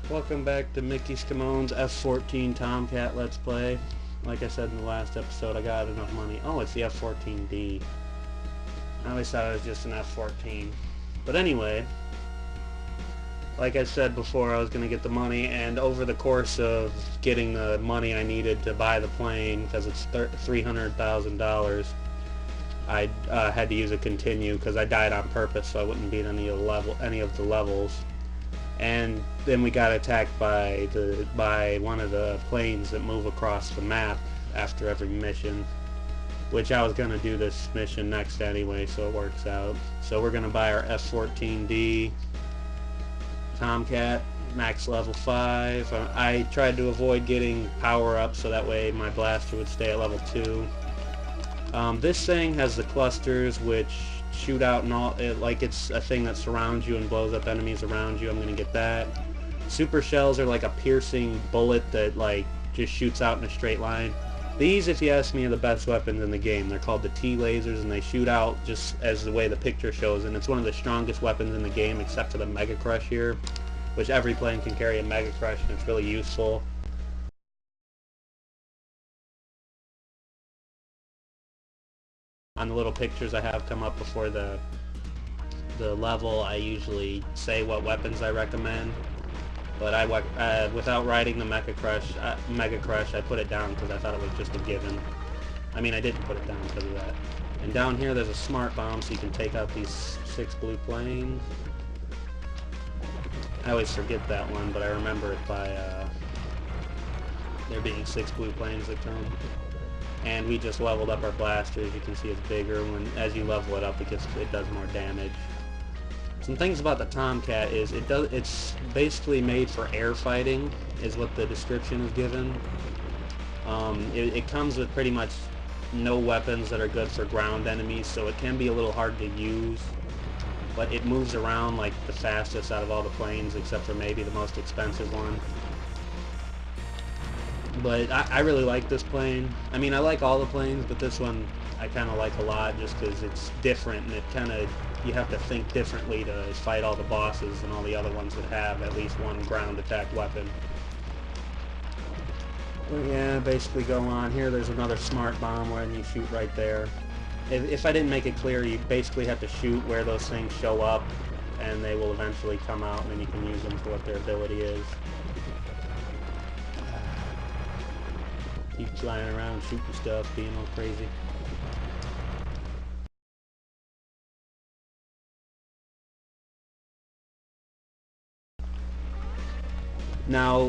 Welcome back to Mickey Scymon's F-14 Tomcat Let's Play. Like I said in the last episode, I got enough money. Oh, it's the F-14D. I always thought it was just an F-14. But anyway, like I said before, I was going to get the money, and over the course of getting the money I needed to buy the plane, because it's $300,000, I had to use a continue because I died on purpose so I wouldn't beat any of the levels. And then we got attacked by one of the planes that move across the map after every mission, which I was going to do this mission next anyway, so it works out. So we're going to buy our F-14D Tomcat, max level 5. I tried to avoid getting power-up so that way my blaster would stay at level 2. This thing has the clusters which shoot out and all, like it's a thing that surrounds you and blows up enemies around you. I'm gonna get that. Super shells are like a piercing bullet that like just shoots out in a straight line. These, if you ask me, are the best weapons in the game. They're called the T-lasers, and they shoot out just as the way the picture shows, and it's one of the strongest weapons in the game except for the Mega Crush here, which every plane can carry a Mega Crush, and it's really useful. On the little pictures I have come up before the level, I usually say what weapons I recommend, but without writing the Mega Crush, I put it down because I thought it was just a given. I mean, I didn't put it down because of that. And down here there's a smart bomb, so you can take out these 6 blue planes. I always forget that one, but I remember it by there being 6 blue planes that come. And we just leveled up our blaster. As you can see, it's bigger. As you level it up, it does more damage. Some things about the Tomcat is it's basically made for air fighting, is what the description is given. It comes with pretty much no weapons that are good for ground enemies, so it can be a little hard to use. But it moves around like the fastest out of all the planes, except for maybe the most expensive one. But I really like this plane. I mean, I like all the planes, but this one I kind of like a lot just because it's different, and you have to think differently to fight all the bosses and all the other ones that have at least one ground attack weapon. But yeah, basically go on. Here there's another smart bomb where you shoot right there. If I didn't make it clear, you basically have to shoot where those things show up, and they will eventually come out, and then you can use them for what their ability is. Keep flying around, shooting stuff, being all crazy. Now,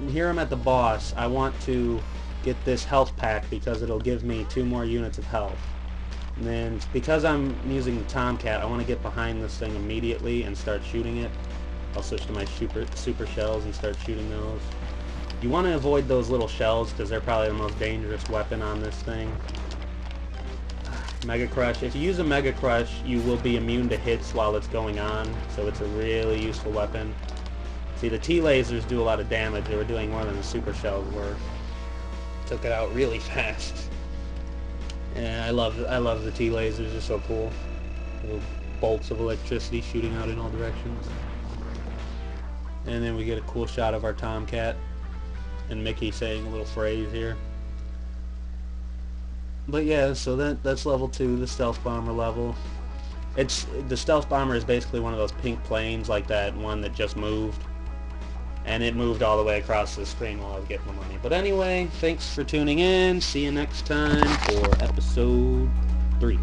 here I'm at the boss, I want to get this health pack because it'll give me 2 more units of health. And then, because I'm using the Tomcat, I want to get behind this thing immediately and start shooting it. I'll switch to my super shells and start shooting those. You want to avoid those little shells because they're probably the most dangerous weapon on this thing. Mega Crush. If you use a Mega Crush, you will be immune to hits while it's going on, so it's a really useful weapon. See, the T-lasers do a lot of damage. They were doing more than the super shells were. Took it out really fast. Yeah, I love the T-lasers. They're so cool. Little bolts of electricity shooting out in all directions. And then we get a cool shot of our Tomcat and Mickey saying a little phrase here. But yeah, so that's level 2, the stealth bomber level. The stealth bomber is basically one of those pink planes like that one that just moved. And it moved all the way across the screen while I was getting the money. But anyway, thanks for tuning in. See you next time for episode 3.